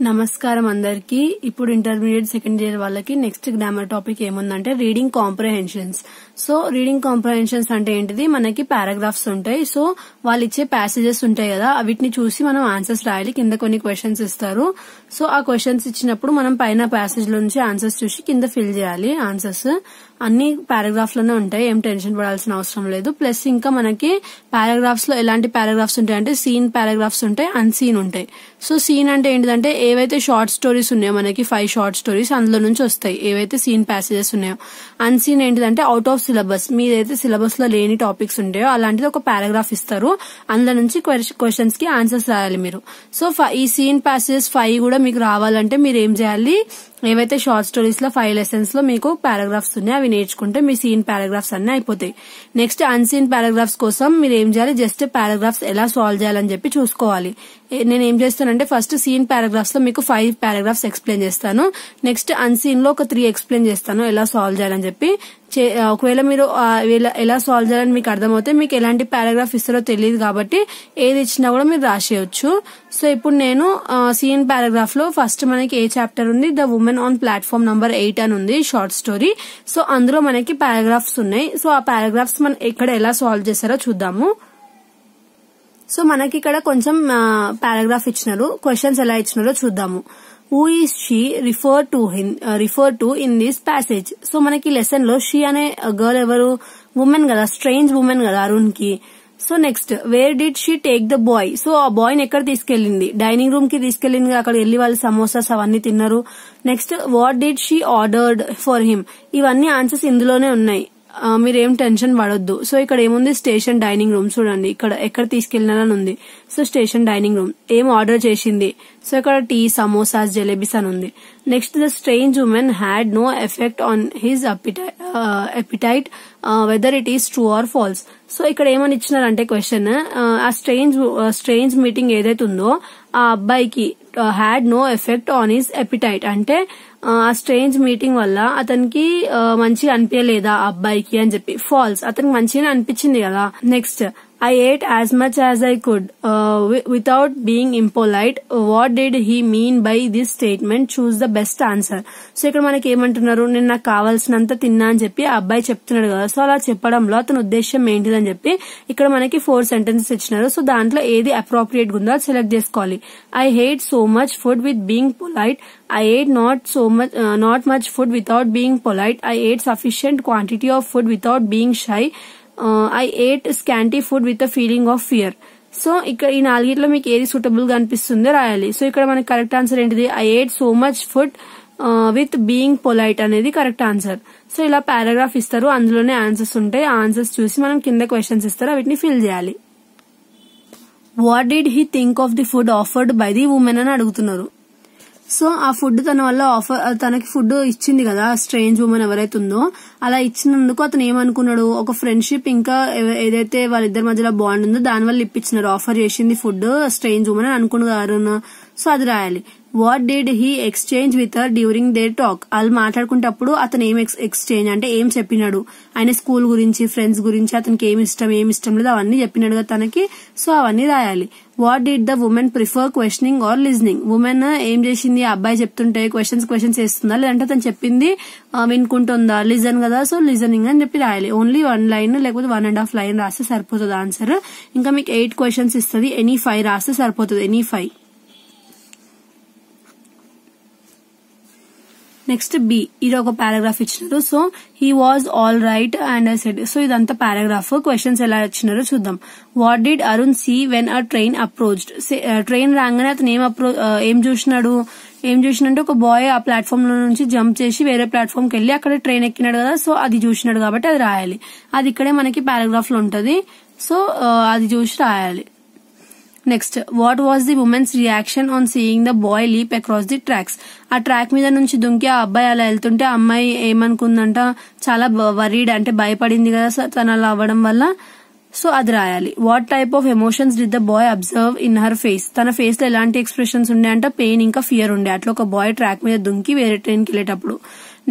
నమస్కారం అందరికి. ఇప్పుడు ఇంటర్మీడియట్ సెకండ్ ఇయర్ వాళ్ళకి నెక్స్ట్ గ్రామర్ టాపిక్ ఏముందంటే reading comprehensions. So reading comprehensions అంటే ఏంటిది, మనకి పారాగ్రాఫ్స్ ఉంటాయి. సో వాళ్ళు ఇచ్చే ప్యాసేజెస్ ఉంటాయి కదా, వీటిని చూసి మనం ఆన్సర్స్ రాయాలి. కింద కొన్ని క్వశ్చన్స్ ఇస్తారు. సో ఆ క్వశ్చన్స్ ఇచ్చినప్పుడు మనం పైన ప్యాసేజ్ లో నుంచి ఆన్సర్స్ చూసి కింద ఫిల్ చేయాలి. ఆన్సర్స్ అన్ని పారాగ్రాఫ్ లోనే ఉంటాయి, ఏం టెన్షన్ పడాల్సిన అవసరం లేదు. ప్లస్ ఇంకా మనకి పారాగ్రాఫ్స్ లో ఎలాంటి పారాగ్రాఫ్స్ ఉంటాయి అంటే సీన్ పారాగ్రాఫ్స్ ఉంటాయి, అన్సీన్ ఉంటాయి. సో సీన్ అంటే ఏంటిదంటే ఏవైతే షార్ట్ స్టోరీస్ ఉన్నాయో మనకి 5 షార్ట్ స్టోరీస్ అందులో నుంచి వస్తాయి, ఏవైతే సీన్ ప్యాసేజెస్ ఉన్నాయో. అన్సీన్ ఏంటిదంటే అవుట్ ఆఫ్ సిలబస్, మీదైతే సిలబస్ లో లేని టాపిక్స్ ఉంటాయో అలాంటిది ఒక పారాగ్రాఫ్ ఇస్తారు, అందులో నుంచి క్వశ్చన్స్ కి ఆన్సర్స్ రాయాలి మీరు. సో ఈ సీన్ ప్యాసేజెస్ 5 కూడా మీకు రావాలంటే మీరు ఏం చేయాలి, ఏవైతే షార్ట్ స్టోరీస్ లో 5 లెసన్స్ లో మీకు పారాగ్రాఫ్స్ ఉన్నాయి అవి నేర్చుకుంటే మీ సీన్ పారాగ్రాఫ్స్ అన్ని అయిపోతాయి. నెక్స్ట్ అన్సీన్ పారాగ్రాఫ్స్ కోసం మీరు ఏం చేయాలి, జస్ట్ పారాగ్రాఫ్స్ ఎలా సాల్వ్ చేయాలని చెప్పి చూసుకోవాలి. నేను ఏం చేస్తానంటే ఫస్ట్ సీన్ పారాగ్రాఫ్స్ లో మీకు 5 పారాగ్రాఫ్స్ ఎక్స్ప్లెయిన్ చేస్తాను, నెక్స్ట్ అన్సీన్ లో ఒక 3 ఎక్స్ప్లెయిన్ చేస్తాను ఎలా సాల్వ్ చేయాలని చెప్పి. ఒకవేళ మీరు ఎలా సాల్వ్ చేయాలని మీకు అర్థమవుతే మీకు ఎలాంటి పారాగ్రాఫ్ ఇస్తారో తెలియదు కాబట్టి ఏది ఇచ్చినా కూడా మీరు రాసేయచ్చు. సో ఇప్పుడు నేను సీన్ పారాగ్రాఫ్ లో ఫస్ట్ మనకి ఏ చాప్టర్ ఉంది, the women on platform number 8 అని ఉంది షార్ట్ స్టోరీ. సో అందులో మనకి పారాగ్రాఫ్స్ ఉన్నాయి. సో ఆ పారాగ్రాఫ్స్ మనం ఇక్కడ ఎలా సాల్వ్ చేస్తారో చూద్దాము. సో మనకి ఇక్కడ కొంచెం పారాగ్రాఫ్ ఇచ్చినారు, క్వశ్చన్స్ ఎలా ఇచ్చినారో చూద్దాము. Who is she refer to in this passage. So మనకి లెసన్ లో షీ అనే గర్ల్ ఎవరు, ఉమెన్ కదా, స్ట్రేంజ్ ఉమెన్ కదా అరుణ్ కి. So next where did she take the boy. So ఆ బాయ్ ని ఎక్కడ తీసుకెళ్లింది, డైనింగ్ రూమ్ కి తీసుకెళ్లింది, అక్కడ వెళ్లి వాళ్ళు సమోసాస్ అవన్నీ తిన్నారు. Next what did she ordered for him. ఇవన్నీ ఆన్సర్స్ ఇందులోనే ఉన్నాయి, మీరేం టెన్షన్ పడొద్దు. సో ఇక్కడ ఏముంది, స్టేషన్ డైనింగ్ రూమ్. చూడండి ఇక్కడ ఎక్కడ తీసుకెళ్లినారని ఉంది. So station dining room. ఏం ఆర్డర్ చేసింది, సో ఇక్కడ టీ, సమోసాస్, జలేబీస్ అని ఉంది. Next the strange woman had no effect on his appetite whether it is true or false. So ఇక్కడ ఏమని ఇచ్చినారంటే క్వశ్చన్, ఆ స్ట్రేంజ్ మీటింగ్ ఏదైతే ఉందో ఆ అబ్బాయికి had no effect on his appetite అంటే ఆ స్ట్రేంజ్ మీటింగ్ వల్ల అతనికి మంచిగా అనిపించలేదా ఆ అబ్బాయికి అని చెప్పి. ఫాల్స్, అతనికి మంచిగా అనిపించింది కదా. Next I ate as much as I could without being impolite. What did he mean by this statement? Choose the best answer. So ఇక్కడ మనకి ఏమంటున్నారు, నేను నాకు కావాల్సినంత తిన్నా అని చెప్పి ఆ అబ్బాయి చెప్తున్నాడు కదా. సో అలా చెప్పడంలో అతని ఉద్దేశం ఏంటిదని చెప్పి ఇక్కడ మనకి 4 సెంటెన్సెస్ ఇచ్చినారు. సో దాంట్లో ఏది అప్రోప్రియేట్ ఉందో అది సెలెక్ట్ చేసుకోవాలి. I hate so much food with being polite. I ate not much food without being polite. I ate sufficient quantity of food without being shy. I ate scanty food with a feeling of fear. So ఇక్కడ ఈ 4 మీకు ఏది suitable గా అనిపిస్తుందో రాయాలి. So ఇక్కడ మనకి correct answer ఏంటిది, I ate so much food with being polite అనేది కరెక్ట్ ఆన్సర్. సో ఇలా పారాగ్రాఫ్ ఇస్తారు, అందులోనే ఆన్సర్స్ ఉంటాయి. ఆ ఆన్సర్స్ చూసి మనం కింద క్వశ్చన్స్ ఇస్తారు, వీటిని ఫిల్ చేయాలి. What did he think of the food offered by the women అని అడుగుతున్నారు. సో ఆ ఫుడ్ తనకి ఫుడ్ ఇచ్చింది కదా స్ట్రేంజ్ ఉమెన్ ఎవరైతే ఉందో, అలా ఇచ్చినందుకు అతను ఏమనుకున్నాడు, ఒక ఫ్రెండ్షిప్ ఇంకా ఏదైతే వాళ్ళిద్దరి మధ్యలో బాండ్ ఉందో దాని వల్ల ఇప్పించినారు, ఆఫర్ చేసింది ఫుడ్ స్ట్రేంజ్ ఉమెన్ అని అనుకున్నారు. సో అది రాయాలి. What did he exchange with her during their talk. వాళ్ళు మాట్లాడుకుంటప్పుడు అతను ఏం ఎక్స్చేంజ్ అంటే ఏం చెప్పినాడు, ఆయన స్కూల్ గురించి, ఫ్రెండ్స్ గురించి, అతనికి ఏమి ఇష్టం లేదు అవన్నీ చెప్పినాడు కదా తనకి. సో అవన్నీ రాయాలి. What did the woman prefer questioning or listening. Woman ఏం చేసింది, అబ్బాయి చెప్తుంటే క్వశ్చన్స్ వేస్తుందా, లేదంటే తను చెప్పింది వినుకుంటుందా, లిజన్ కదా. సో లిజనింగ్ అని చెప్పి రాయాలి. ఓన్లీ 1 లైన్ లేకపోతే 1.5 లైన్ రాస్తే సరిపోతుంది ఆన్సర్. ఇంకా మీకు 8 క్వశ్చన్స్ ఇస్తుంది, ఎనీ 5 రాస్తే సరిపోతుంది, ఎనీ 5. నెక్స్ట్ బి, ఇది ఒక పారాగ్రాఫ్ ఇచ్చినారు. So he was all right and I said. So ఇదంతా పారాగ్రాఫ్. క్వశ్చన్స్ ఎలా ఇచ్చినారో చూద్దాం. What did Arun see when a train approached. Train రాగానే అతను ఏం చూసినంటే ఒక బాయ్ ఆ ప్లాట్ఫామ్ లో నుంచి జంప్ చేసి వేరే ప్లాట్ఫామ్ కి వెళ్లి అక్కడ ట్రైన్ ఎక్కినాడు కదా. సో అది చూసినాడు కాబట్టి అది రాయాలి. అది ఇక్కడే మనకి పారాగ్రాఫ్ లో ఉంటది. సో అది చూసి రాయాలి. Next what was the women's reaction on seeing the boy leap across the tracks. ఆ ట్రాక్ మీద నుంచి దుంకి ఆ అబ్బాయి అలా వెళ్తుంటే ఆ అమ్మాయి ఏమనుకుందంట, చాలా వరీడ్ అంటే భయపడింది కదా తను అలా అవ్వడం వల్ల. సో అది రాయాలి. What type of emotions did the boy observe in her face. తన ఫేస్ లో ఎలాంటి ఎక్స్ప్రెషన్స్ ఉండే అంటే పెయిన్ ఇంకా ఫియర్ ఉండే. అట్లా ఒక బాయ్ ట్రాక్ మీద దుంకి వేరే ట్రైన్ కి వెళ్ళేటప్పుడు.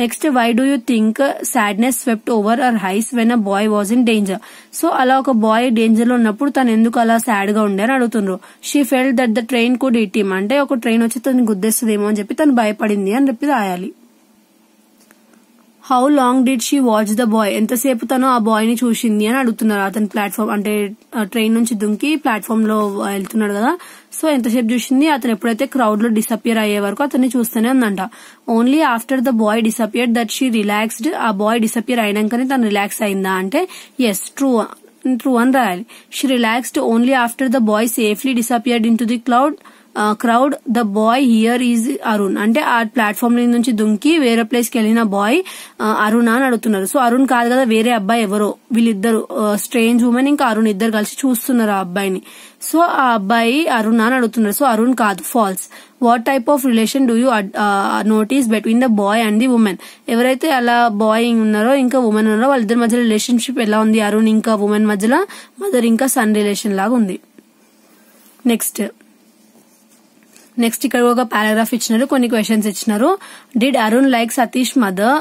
Next why do you think sadness swept over our eyes when a boy was in danger. So అలా ఒక బాయ్ డేంజర్ లో ఉన్నప్పుడు తను ఎందుకు అలా సాడ్ గా ఉండే అని అడుగుతున్నారు. She felt that the train could hit him, అంటే ఒక ట్రైన్ వచ్చి తను గుద్దేస్తుందేమో అని చెప్పి తను భయపడింది అని చెప్పి రాయాలి. How long did she watch the boy, ఎంతసేపు తను ఆ బాయ్ ని చూసింది అని అడుగుతున్నారు. అతను ప్లాట్ఫామ్ అంటే ట్రైన్ నుంచి దుంకి ప్లాట్ఫామ్ లో వెళ్తున్నాడు కదా, సో ఎంతసేపు చూసింది. అతను ఎప్పుడైతే క్రౌడ్ లో డిసపియర్ అయ్యే వరకు అతన్ని చూస్తూనే ఉందంట. Only after the boy disappear that she relaxed, ఆ బాయ్ డిసపియర్ అయినాకనే తను రిలాక్స్ అయిందా అంటే ఎస్ ట్రూ అని రాయాలి. She relaxed only after the boy safely disappeared in to the crowd the boy here is Arun, అంటే ఆ ప్లాట్ఫామ్ నుంచి దుంకి వేరే ప్లేస్ కి వెళ్లిన బాయ్ అరుణ్ అని అడుగుతున్నారు. సో అరుణ్ కాదు కదా, వేరే అబ్బాయి ఎవరో, వీళ్ళిద్దరు స్ట్రేంజ్ ఉమెన్ ఇంకా అరుణ్ ఇద్దరు కలిసి చూస్తున్నారు ఆ అబ్బాయిని. సో ఆ అబ్బాయి అరుణ్ అని అడుగుతున్నారు. సో అరుణ్ కాదు, false. What type of relation do you notice between the boy and the woman, ఎవరైతే అలా బాయ్ ఉన్నారో ఇంకా ఉమెన్ ఉన్నారో వాళ్ళిద్దరి మధ్యలో రిలేషన్షిప్ ఎలా ఉంది, అరుణ్ ఇంకా ఉమెన్ మధ్యలో మదర్ ఇంకా సన్ రిలేషన్ లాగా ఉంది. నెక్స్ట్ ఇక్కడ ఒక పారాగ్రాఫ్ ఇచ్చినారు, కొన్ని క్వశ్చన్స్ ఇచ్చినారు. Did Arun like Satish mother,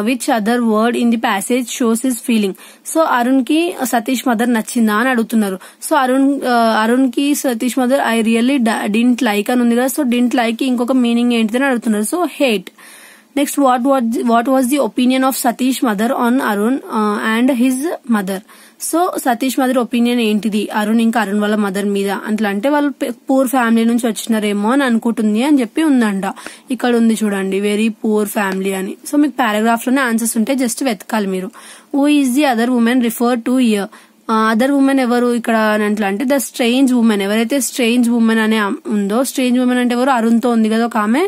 which other word in the passage shows his feeling. So Arun కి సతీష్ మదర్ నచ్చిందా అని అడుగుతున్నారు. సో అరుణ్ కి Satish mother I really didn't like అని ఉంది కదా, సో డింట్ లైక్ కి ఇంకొక మీనింగ్ ఏంటిదని అడుగుతున్నారు. So hate. Next what was the opinion of Satish mother on Arun and his mother. So Satish mother opinion ఏంటిది అరుణ్ ఇంకా అరుణ్ వాళ్ళ మదర్ మీద, అట్లా అంటే వాళ్ళు పూర్ ఫ్యామిలీ నుంచి వచ్చినారేమో అని అనుకుంటుంది అని చెప్పి ఉందంట. ఇక్కడ ఉంది చూడండి, వెరీ పూర్ ఫ్యామిలీ అని. సో మీకు పారాగ్రాఫ్ లోనే ఆన్సర్స్ ఉంటే జస్ట్ వెతకాలి మీరు. Who is the other women refer to hear, other women ఎవరు ఇక్కడ అట్లా అంటే ద స్ట్రేంజ్ ఉమెన్, ఎవరైతే స్ట్రేంజ్ ఉమెన్ అనే ఉందో, స్ట్రేంజ్ ఉమెన్ అంటే ఎవరు, అరుణ్ తో ఉంది కదా ఒక ఆమె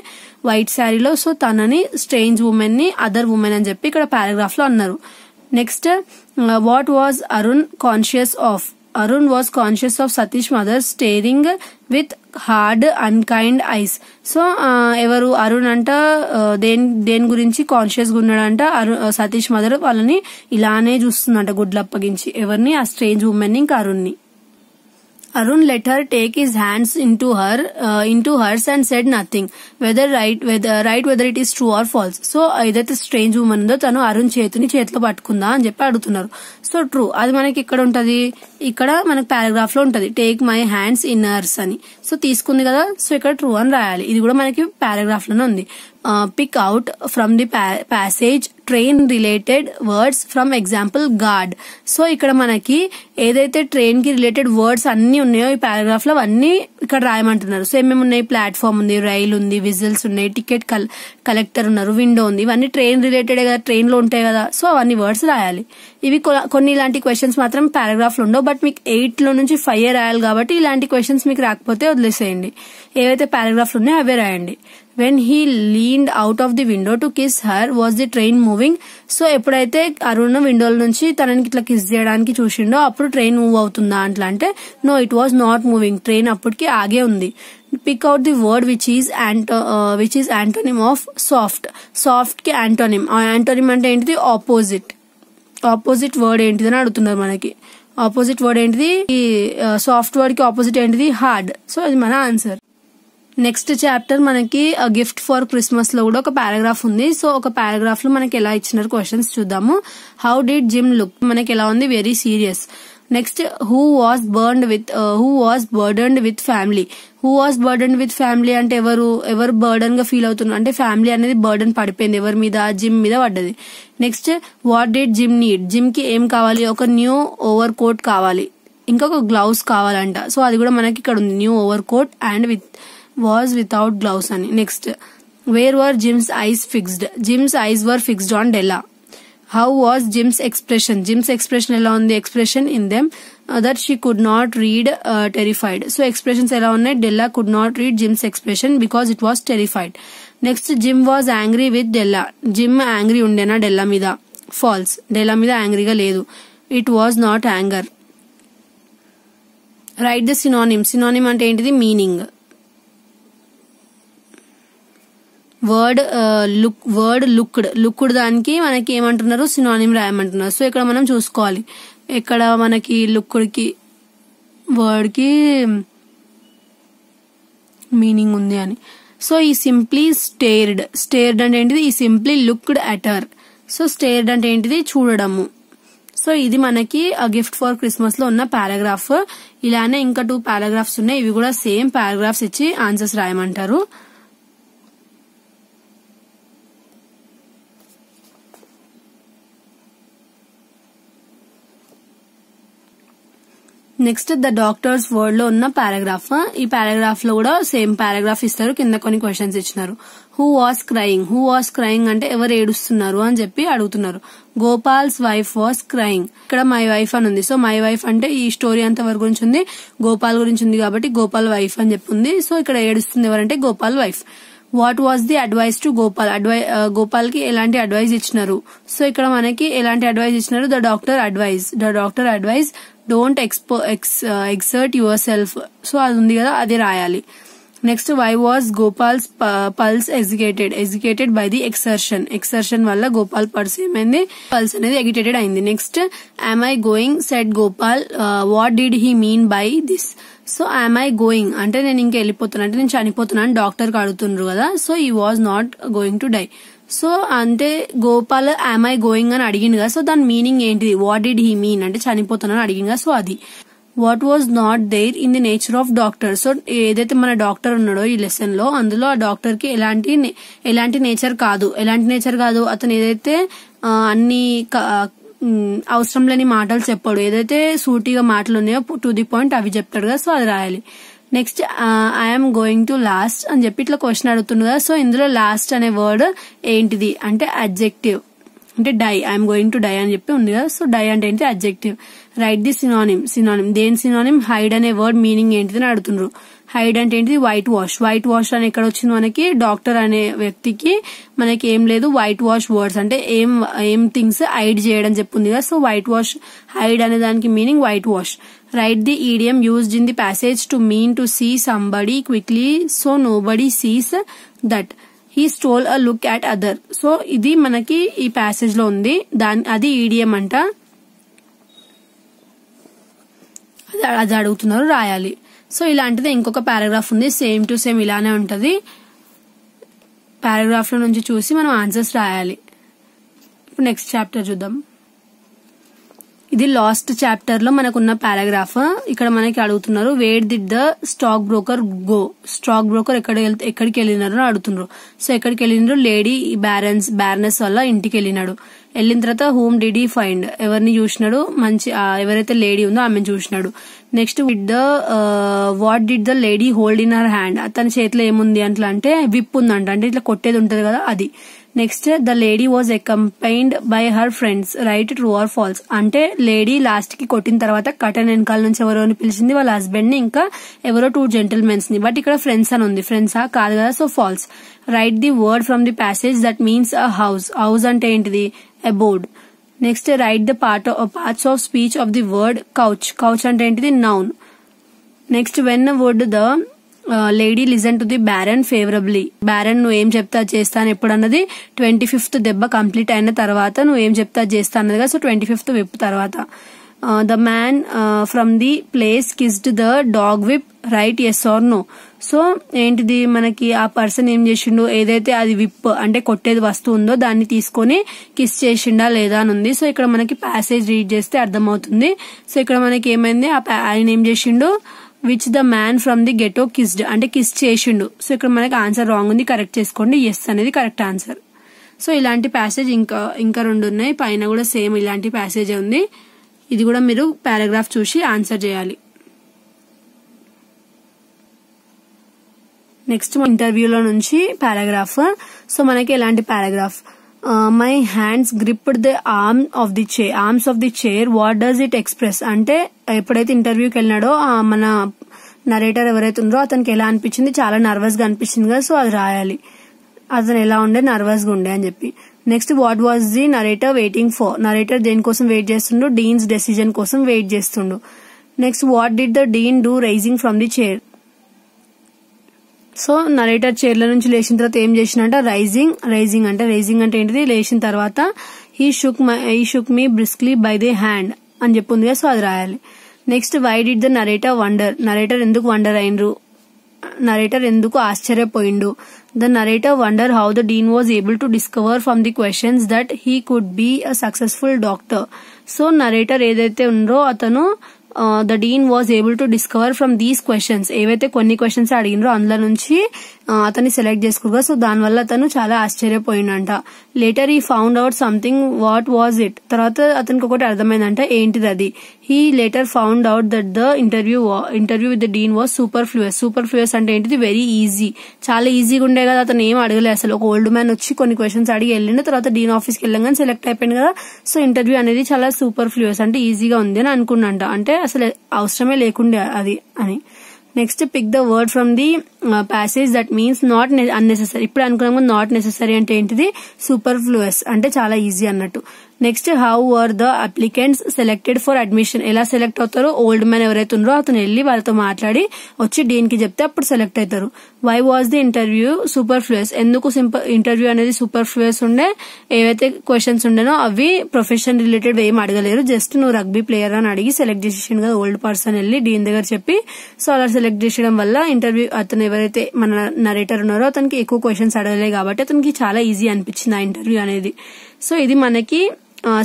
వైట్ శారీలో, సో తనని స్ట్రేంజ్ ఉమెన్ ని అదర్ ఉమెన్ అని చెప్పి ఇక్కడ పారాగ్రాఫ్ లో అన్నారు. Next what was Arun conscious of, Arun was conscious of Satish mother staring with hard unkind eyes. So ఎవరు అరుణ్ అంట దేని గురించి కాన్షియస్ గా ఉన్నాడంట, సతీష్ మదర్ వాళ్ళని ఇలానే చూస్తుందంట గుడ్లప్పగించి, ఎవరిని, ఆ స్ట్రేంజ్ ఉమెన్ ని ఇంకా అరుణ్ ని. Arun let her take his hands into hers and said nothing, whether it is true or false. So ఏదైతే స్ట్రేంజ్ ఉమెన్ ఉందో తను అరుణ్ చేతిలో పట్టుకుందా అని చెప్పి అడుగుతున్నారు. సో ట్రూ, అది మనకి ఇక్కడ ఉంటది, ఇక్కడ మనకి పారాగ్రాఫ్ లో ఉంటది take my hands in hurts అని. సో తీసుకుంది కదా, సో ఇక్కడ ట్రూ అని రాయాలి. ఇది కూడా మనకి పారాగ్రాఫ్ లోనే ఉంది. Pick out from the passage train related words from example guard. So ఇక్కడ మనకి ఏదైతే ట్రైన్ కి రిలేటెడ్ వర్డ్స్ అన్ని ఉన్నాయో ఈ పారాగ్రాఫ్ లో అవన్నీ ఇక్కడ రాయమంటున్నారు. సో ఏమేమి ఉన్నాయి, ప్లాట్ఫామ్ ఉంది, రైల్ ఉంది, విజిల్స్ ఉన్నాయి, టికెట్ కలెక్టర్ ఉన్నారు, విండో ఉంది, ఇవన్నీ ట్రైన్ రిలేటెడ్ కదా, ట్రైన్ లో ఉంటాయి కదా, సో అవన్నీ వర్డ్స్ రాయాలి. ఇవి కొన్ని ఇలాంటి క్వశ్చన్స్ మాత్రం పారాగ్రాఫ్ లో ఉండవు, బట్ మీకు 8 లో నుంచి 5 రాయాలి కాబట్టి ఇలాంటి క్వశ్చన్స్ మీకు రాకపోతే వదిలేసేయండి. ఏవైతే పారాగ్రాఫ్ ఉన్నాయో అవే రాయండి. When he leaned out of the window to kiss her, was the train moving? So ఎప్పుడైతే అరుణ్ విండోల నుంచి తనని ఇట్లా కిస్ చేయడానికి చూసిండో అప్పుడు ట్రైన్ మూవ్ అవుతుందా అట్లా అంటే no, it was not moving, train అప్పటికి ఆగే ఉంది. Pick out the word which is antonym of soft. Soft కి యాంటోనిమ్ అంటే ఏంటిది, ఆపోజిట్ వర్డ్ ఏంటిది అని అడుగుతున్నారు మనకి. ఆపోజిట్ వర్డ్ ఏంటిది, ఈ సాఫ్ట్ వర్డ్ కి ఆపోజిట్ ఏంటిది, హార్డ్. సో అది మన ఆన్సర్. నెక్స్ట్ చాప్టర్ మనకి గిఫ్ట్ ఫర్ క్రిస్మస్ లో కూడా ఒక పారాగ్రాఫ్ ఉంది. సో ఒక పారాగ్రాఫ్ లో మనకి ఎలా ఇచ్చినారు క్వశ్చన్స్ చూద్దాము. హౌ డిడ్ జిమ్ లుక్, మనకి ఎలా ఉంది, very serious. Next who was burdened with family. Who was burdened with family అంటే ఎవరు బర్డన్ గా ఫీల్ అవుతున్నారు అంటే ఫ్యామిలీ అనేది బర్డన్ పడిపోయింది ఎవరి మీద, జిమ్ మీద పడ్డది. Next what did gym need, gym కి ఏం కావాలి, ఒక న్యూ ఓవర్ కోట్ కావాలి, ఇంకొక గ్లౌస్ కావాలంట. సో అది కూడా మనకి ఇక్కడ ఉంది, new overcoat and was without gloves అని. Next where were Jim's eyes fixed, Jim's eyes were fixed on Della. How was Jim's expression ఎలా ఉంది, expression in them that she could not read, terrified. So expressions ఎలా ఉన్నాయి, Della could not read Jim's expression because it was terrified. Next Jim was angry with Della, Jim angry ఉండేనా Della మీద, false, Della మీద యాంగ్రీగా లేదు, it was not anger. Write the synonym అంటే ఏంటిది, meaning. Word looked దానికి మనకి ఏమంటున్నారు, synonym రాయమంటున్నారు. So ఇక్కడ మనం చూసుకోవాలి ఇక్కడ మనకి లుక్డ్ కి వర్డ్ కి మీనింగ్ ఉంది అని. సో ఈ సింప్లీ స్టేర్డ్ అంటే ఏంటిది, ఈ simply looked at her. So stirred అంటే ఏంటిది, చూడడము. సో ఇది మనకి గిఫ్ట్ ఫర్ క్రిస్మస్ లో ఉన్న పారాగ్రాఫ్. ఇలానే ఇంకా 2 పారాగ్రాఫ్స్ ఉన్నాయి, ఇవి కూడా సేమ్ పారాగ్రాఫ్స్ ఇచ్చి ఆన్సర్స్ రాయమంటారు. నెక్స్ట్ ద డాక్టర్స్ వర్డ్ లో ఉన్న పారాగ్రాఫ్. ఈ పారాగ్రాఫ్ లో కూడా సేమ్ పారాగ్రాఫ్ ఇస్తారు, కింద కొన్ని క్వశ్చన్స్ ఇచ్చినారు. హూ వాస్ క్రయింగ్ అంటే ఎవరు ఏడుస్తున్నారు అని చెప్పి అడుగుతున్నారు. Gopal's wife was crying. ఇక్కడ మై వైఫ్ అని ఉంది. సో మై వైఫ్ అంటే ఈ స్టోరీ అంత వరకు గురించి ఉంది, గోపాల్ గురించి ఉంది కాబట్టి గోపాల్ వైఫ్ అని చెప్పి ఉంది. సో ఇక్కడ ఏడుస్తుంది ఎవరంటే Gopal wife. What was the advice to Gopal, Gopal కి ఎలాంటి అడ్వైస్ ఇచ్చినారు. సో ఇక్కడ మనకి ఎలాంటి అడ్వైస్ ఇచ్చినారు, the doctor advise don't exert yourself. So అది ఉంది కదా, అది రాయాలి. Next why was Gopal's pulse agitated by the exertion వల్ల గోపాల్ పల్స్ ఏమైంది, పల్స్ అనేది ఎగిటేటెడ్ అయింది. Next am I going said Gopal, what did he mean by this. So am I going అంటే నేను ఇంకా వెళ్ళిపోతున్నా, అంటే నేను చనిపోతున్నాను డాక్టర్ కి అడుగుతున్నారు కదా. సో ఈ was not going to die. So అంటే గోపాల్ am I going అని అడిగింది కదా. సో దాని మీనింగ్ ఏంటిది, వాట్ డిడ్ హీ మీన్ అంటే చనిపోతున్నాను అడిగింది కదా. సో అది what was not there in the nature of doctor. So ఏదైతే మన డాక్టర్ ఉన్నాడో ఈ లెసన్ లో, అందులో ఆ డాక్టర్ కి ఎలాంటి నేచర్ కాదు, అతను ఏదైతే అన్ని అవసరం లేని మాటలు చెప్పాడు, ఏదైతే సూటిగా మాటలు ఉన్నాయో టు ది పాయింట్ అవి చెప్తాడు కదా. సో అది రాయాలి. Next I'm going to last అని చెప్పి ఇట్లా క్వశ్చన్ అడుగుతుంది కదా. సో ఇందులో లాస్ట్ అనే వర్డ్ ఏంటిది అంటే అడ్జెక్టివ్, అంటే die. I'm going to die అని చెప్పి ఉంది కదా. సో డై అంటే ఏంటి, అడ్జెక్టివ్. Right the synonym. దేని సినానిమ్, హైడ్ అనే వర్డ్ మీనింగ్ ఏంటిది అని అడుగుతున్నారు. హైడ్ అంటే ఏంటిది, వైట్ వాష్ అని ఎక్కడ వచ్చింది మనకి, డాక్టర్ అనే వ్యక్తికి మనకి ఏం లేదు, వైట్ వాష్ వర్డ్స్ అంటే ఏం థింగ్స్ హైడ్ చేయడం చెప్పింది కదా. సో వైట్ వాష్, హైడ్ అనే దానికి meaning white wash. Right the idiom used in the passage to mean to see somebody quickly so nobody sees that he stole a look at other. So ఇది మనకి ఈ passage లో ఉంది, అది ఈడియం అంట, అది అడుగుతున్నారు, రాయాలి. సో ఇలాంటిది ఇంకొక పారాగ్రాఫ్ ఉంది, సేమ్ టు సేమ్ ఇలానే ఉంటది. పారాగ్రాఫ్ లో నుంచి చూసి మనం ఆన్సర్స్ రాయాలి. ఇప్పుడు నెక్స్ట్ చాప్టర్ చూద్దాం. ఇది లాస్ట్ చాప్టర్ లో మనకున్న పారాగ్రాఫ్. ఇక్కడ మనకి అడుగుతున్నారు, where did the stock broker go. Stock broker ఎక్కడికి వెళ్ళినారు అని అడుగుతున్నారు. సో ఎక్కడికి వెళ్ళినారు, లేడీ బ్యారనెస్ వల్ల ఇంటికి వెళ్ళినాడు. వెళ్ళిన తర్వాత హూమ్ డిడ్ హీ ఫైండ్, ఎవరిని చూసినాడు, మంచి ఎవరైతే లేడీ ఉందో ఆమెను చూసినాడు. Next what did the lady hold in her hand, తన చేతిలో ఏముంది అట్లా అంటే విప్ ఉందంట, అంటే ఇట్లా కొట్టేది ఉంటది కదా అది. Next the lady was accompanied by her friends, right true or false. అంటే లేడీ లాస్ట్ కి కొట్టిన తర్వాత కటన్ వెనకాల నుంచి ఎవరో పిలిచింది, వాళ్ళ హస్బెండ్ ని ఇంకా ఎవరో 2 జెంటిల్మెన్స్ ని, బట్ ఇక్కడ ఫ్రెండ్స్ అని ఉంది, ఫ్రెండ్సా కాదు కదా. So false. Right the word from the passage that means a house. House అంటే ఏంటిది, abode. Next right the parts of speech of the word couch. Couch అంటే ఏంటిది, noun. Next when would the lady listen to the baron favourably. Baron నువ్వు ఏం చెప్తా చేస్తాను ఎప్పుడు అన్నది 25th దెబ్బ కంప్లీట్ అయిన తర్వాత నువ్వు ఏం చెప్తా చేస్తా అన్నదిగా. సో 25th విప్ తర్వాత. The man from the place kissed the dog whip, right yes or no. So ఏంటిది మనకి ఆ పర్సన్ ఏం చేసిండు, ఏదైతే అది విప్ అంటే కొట్టేది వస్తువు ఉందో దాన్ని తీసుకొని కిస్ చేసిండా లేదా అని ఉంది. సో ఇక్కడ మనకి ప్యాసేజ్ రీడ్ చేస్తే అర్థమవుతుంది. సో ఇక్కడ మనకి ఏమైంది, ఆయన ఏం చేసిండు, which the man from the ghetto kissed అంటే కిస్ చేసిండు. సో ఇక్కడ మనకి ఆన్సర్ రాంగ్ ఉంది, కరెక్ట్ చేసుకోండి, ఎస్ అనేది కరెక్ట్ ఆన్సర్. సో ఇలాంటి ప్యాసేజ్ ఇంకా 2 ఉన్నాయి, పైన కూడా సేమ్ ఇలాంటి ప్యాసేజ్ ఉంది. ఇది కూడా మీరు పారాగ్రాఫ్ చూసి ఆన్సర్ చేయాలి. నెక్స్ట్ ఇంటర్వ్యూలో నుంచి పారాగ్రాఫ్. సో మనకి ఎలాంటి paragraph, my hands gripped the arms of the chair, what does it express. అంటే ఎప్పుడైతే ఇంటర్వ్యూకి వెళ్ళినాడో మన నరేటర్ ఎవరైతే ఉందో అతనికి ఎలా అనిపించింది, చాలా నర్వస్ గా అనిపించింది కదా. సో అది రాయాలి, అతను ఎలా ఉండే, నర్వస్ గా ఉండే అని చెప్పి. Next what was the narrator waiting for. Narrator దేనికోసం వెయిట్ చేస్తుండు, డీన్స్ డెసిజన్ కోసం వెయిట్ చేస్తుండు. Next what did the dean do rising from the chair. So narrator చైర్ల నుంచి లేచిన తర్వాత ఏం చేసినంట, రైజింగ్ అంటే ఏంటిది, లేచిన తర్వాత he shook me briskly by the hand అని చెప్పింది కదా. సో అది రాయాలి. Next why did the narrator wonder. Narrator ఎందుకు వండర్ అయినరు నరేటర్ ఎందుకు ఆశ్చర్యపోయిండు. The narrator wonder how the dean was able to discover from the questions that he could be a successful doctor. So narrator ఏదైతే ఉందో అతను the dean was able to discover from these questions, ఏవైతే కొన్ని questions అడిగినరో అందులో నుంచి అతన్ని select చేసుకుగా. So దానివల్ల అతను చాలా ఆశ్చర్యపోయిందంట. Later he found out something, what was it, తర్వాత అతనికి ఒకటి అర్థమైందంట, ఏంటిది అది. He later found out that the interview with the dean was superfluous. Superfluous అంటే ఏంటిది, వెరీ ఈజీ, చాలా ఈజీగా ఉండే కదా. అతను ఏం అడగలేదు అసలు. ఒక ఓల్డ్ మ్యాన్ వచ్చి కొన్ని క్వశ్చన్స్ అడిగి వెళ్ళిండు, తర్వాత డీన్ ఆఫీస్కి వెళ్ళగానే సెలెక్ట్ అయిపోయింది కదా. సో ఇంటర్వ్యూ అనేది చాలా సూపర్ఫ్లూయస్ అంటే ఈజీగా ఉంది అని అనుకున్నంట, అంటే అసలు అవసరమే లేకుండే అది అని. Next pick the word from the passage that means not unnecessary. ఇప్పుడు అనుకున్నాము నాట్ నెసెసరీ అంటే ఏంటిది, సూపర్ఫ్లూయస్ అంటే చాలా ఈజీ అన్నట్టు. Next how were the applicants selected for admission. ఎలా సెలెక్ట్ అవుతారో, ఓల్డ్ మ్యాన్ ఎవరైతే ఉన్నారో అతను వెళ్లి వాళ్ళతో మాట్లాడి వచ్చి డీన్ కి చెప్తే అప్పుడు సెలెక్ట్ అవుతారు. Why was the interview superfluous. ఎందుకు ఇంటర్వ్యూ అనేది సూపర్ఫ్లూయస్ ఉండే, ఏవైతే క్వశ్చన్స్ ఉండేనో అవి ప్రొఫెషన్ రిలేటెడ్ ఏం అడగలేరు, జస్ట్ నువ్వు రగ్బీ ప్లేయర్ అని అడిగి సెలెక్ట్ చేసేసిండు కదా ఓల్డ్ పర్సన్ వెళ్ళి డీన్ దగ్గర చెప్పి. సో అలా సెలెక్ట్ చేసడం వల్ల ఇంటర్వ్యూ అతను ఎవరైతే మన నరేటర్ ఉన్నారో అతనికి ఎక్కువ క్వశ్చన్స్ అడగలే కాబట్టి అతనికి చాలా ఈజీ అనిపించింది ఆ ఇంటర్వ్యూ అనేది. సో ఇది మనకి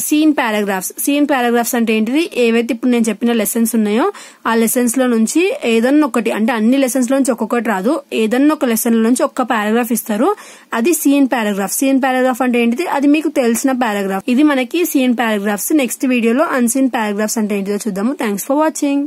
సీన్ పారాగ్రాఫ్స్. సీన్ పారాగ్రాఫ్స్ అంటే ఏంటిది, ఏవైతే ఇప్పుడు నేను చెప్పిన లెసన్స్ ఉన్నాయో ఆ లెసన్స్ లో నుంచి ఏదన్నా ఒకటి, అంటే అన్ని లెసన్స్ లో నుంచి ఒక్కొక్కటి రాదు, ఏదన్నా ఒక లెసన్ లో నుంచి ఒక్క పారాగ్రాఫ్ ఇస్తారు, అది సీన్ పారాగ్రాఫ్. సీన్ పారాగ్రాఫ్ అంటే ఏంటిది, అది మీకు తెలిసిన పారాగ్రాఫ్. ఇది మనకి సీన్ పారాగ్రాఫ్స్. నెక్స్ట్ వీడియోలో అన్సీన్ పారాగ్రాఫ్స్ అంటే ఏంటిదో చూద్దాము. Thanks for watching.